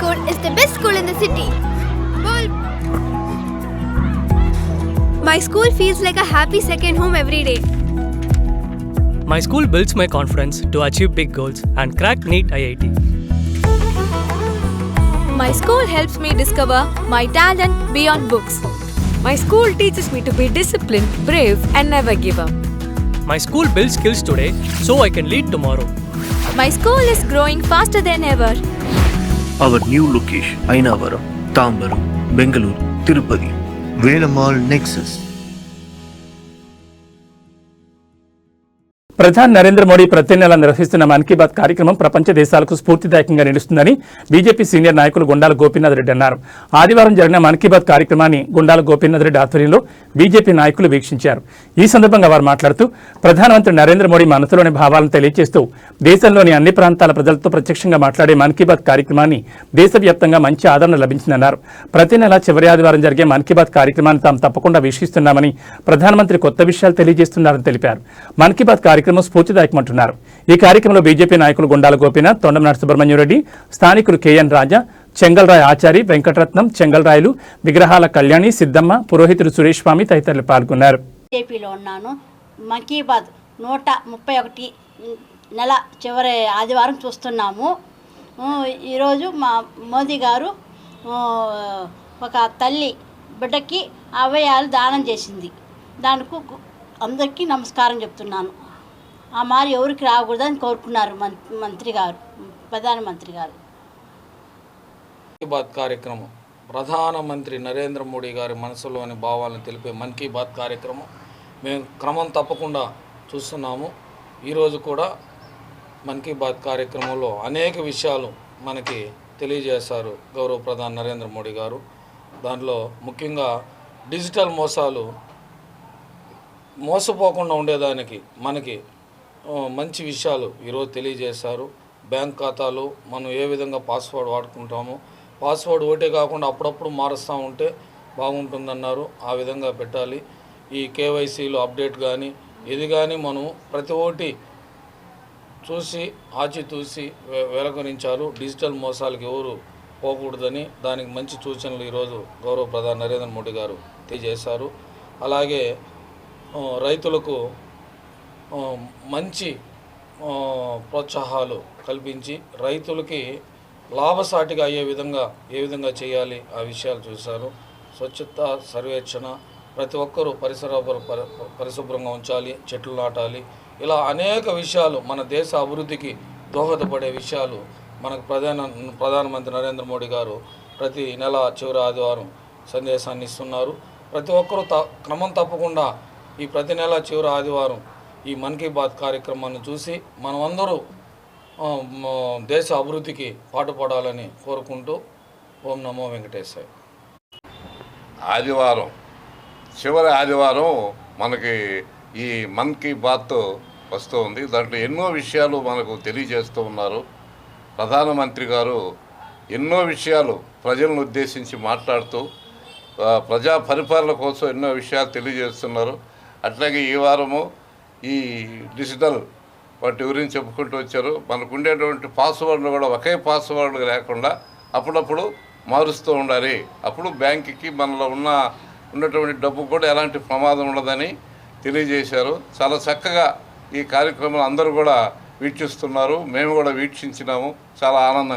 school is the best school in the city. My school feels like a happy second home every day. My school builds my confidence to achieve big goals and crack NEET IIT. My school helps me discover my talent beyond books. My school teaches me to be disciplined, brave, and never give up. My school builds skills today so I can lead tomorrow. My school is growing faster than ever. Our new location, Ainavaram, Tambaram, Bengaluru, Tirupati, Velamal Nexus. ప్రధాని నరేంద్ర మోడీ ప్రతి నెల నిర్వహిస్తున్న మన్ కీ బాత్ కార్యక్రమం ప్రపంచ దేశాలకు స్ఫూర్తిదాయకంగా నిలుస్తుందని BJP senior నాయకులు గుండాల గోపీనాథ్ రెడ్డి అన్నారు. ఆదివారం జరిగిన మన్ కీ బాత్ కార్యక్రమాన్ని గుండాల గోపీనాథ్ రెడ్డి ఆధ్వర్యంలో బీజేపీ నాయకులు వీక్షించారు. ఈ సందర్భంగా వారు మాట్లాడుతూ ప్రధానమంత్రి నరేంద్ర మోడీ మనసులోని భావాలను తెలియజేస్తూ దేశంలోని అన్ని ప్రాంతాల ప్రజలతో ప్రత్యక్షంగా మాట్లాడే మన్ కీ బాత్ కార్యక్రమాన్ని దేశవ్యాప్తంగా మంచి ఆదరణ లభించిందన్నారు. ప్రతి నెల చివరి ఆదివారం జరిగే మన్ కీ బాత్ కార్యక్రమాన్ని తాము తప్పకుండా వీక్షిస్తున్నామని ప్రధానమంత్రి కొత్త విషయాలు తెలియజేస్తున్నారని తెలిపారు. మన్ కీ బాత్ కార్యక్రమం స్ఫూర్తిదాయకమంటున్నారు. ఈ కార్యక్రమంలో బీజేపీ నాయకులు గుండాల గోపీనాథ్, తొండమనాటి సుబ్రహ్మణ్యం రెడ్డి, స్థానికులు కేఎన్ రాజా, చెంగల్రాయ్ ఆచారి, వెంకటరత్నం, చెంగల్రాయలు, విగ్రహాల కళ్యాణి, సిద్దమ్మ, పురోహితుడు సురేష్ స్వామి తదితరులు పాల్గొన్నారు. బీజేపీలో ఉన్నాను. మన్ కీ బాత్ 131 నెల చివరి ఆదివారం చూస్తున్నాము. ఈరోజు మా మోదీ గారు ఒక తల్లి బిడ్డకి అవయవాలు దానం చేసింది. దానికి అందరికీ నమస్కారం చెప్తున్నాను. ఆ మారి ఎవరికి రాకూడదని కోరుకున్నారు మంత్రి గారు, ప్రధానమంత్రి గారు. మన్ కీ బాత్ కార్యక్రమం ప్రధానమంత్రి నరేంద్ర మోడీ గారి మనసులోని భావాలను తెలిపే మన్ కీ బాత్ కార్యక్రమం మేము క్రమం తప్పకుండా చూస్తున్నాము. ఈరోజు కూడా మన్ కీ బాత్ కార్యక్రమంలో అనేక విషయాలు మనకి తెలియజేశారు గౌరవ ప్రధాని నరేంద్ర మోడీ గారు. దాంట్లో ముఖ్యంగా డిజిటల్ మోసపోకుండా ఉండేదానికి మనకి మంచి విషయాలు ఈరోజు తెలియజేశారు. బ్యాంక్ ఖాతాలు మనం ఏ విధంగా పాస్వర్డ్ వాడుకుంటామో, పాస్వర్డ్ ఒకటే కాకుండా అప్పుడప్పుడు మారుస్తూ ఉంటే బాగుంటుందన్నారు. ఆ విధంగా పెట్టాలి. ఈ కేవైసీలో అప్డేట్ కానీ ఇది కానీ మనం ప్రతి ఒక్కటి చూసి ఆచితూసి వెలకరించారు. డిజిటల్ మోసాలకు ఎవరు పోకూడదని దానికి మంచి సూచనలు ఈరోజు గౌరవ ప్రధాని నరేంద్ర మోడీ గారు తెలియజేశారు. అలాగే రైతులకు మంచి ప్రోత్సాహాలు కల్పించి రైతులకి లాభసాటిగా అయ్యే విధంగా ఏ విధంగా చేయాలి ఆ విషయాలు చూశారు. స్వచ్ఛత సర్వేక్షణ, ప్రతి ఒక్కరూ పరిశుభ్రంగా ఉంచాలి, చెట్లు నాటాలి, ఇలా అనేక విషయాలు మన దేశ అభివృద్ధికి దోహదపడే విషయాలు మనకు ప్రధానమంత్రి నరేంద్ర మోడీ గారు ప్రతి నెల చివరి ఆదివారం సందేశాన్ని ఇస్తున్నారు. ప్రతి ఒక్కరూ క్రమం తప్పకుండా ఈ ప్రతి నెల చివరి ఆదివారం ఈ మన్ కీ బాత్ కార్యక్రమాన్ని చూసి మనమందరూ దేశ అభివృద్ధికి పాటుపడాలని కోరుకుంటూ ఓం నమో వెంకటేశాయ. ఆదివారం చివరి ఆదివారం మనకి ఈ మన్ కీ బాత్ వస్తూ ఉంది. దాంట్లో ఎన్నో విషయాలు మనకు తెలియజేస్తూ ఉన్నారు. ప్రధానమంత్రి గారు ఎన్నో విషయాలు ప్రజలను ఉద్దేశించి మాట్లాడుతూ ప్రజా పరిపాలన కోసం ఎన్నో విషయాలు తెలియజేస్తున్నారు. అట్లాగే ఈ వారము ఈ డిజిటల్ వాటి గురించి చెప్పుకుంటూ వచ్చారు. మనకు ఉండేటువంటి పాస్వర్డ్లు కూడా ఒకే పాస్వర్డ్ లేకుండా అప్పుడప్పుడు మారుస్తూ ఉండాలి. అప్పుడు బ్యాంకుకి మనలో ఉన్నటువంటి డబ్బు కూడా ఎలాంటి ప్రమాదం ఉండదని తెలియజేశారు. చాలా చక్కగా ఈ కార్యక్రమం అందరూ కూడా వీక్షిస్తున్నారు. మేము కూడా వీక్షించినాము. చాలా ఆనందంగా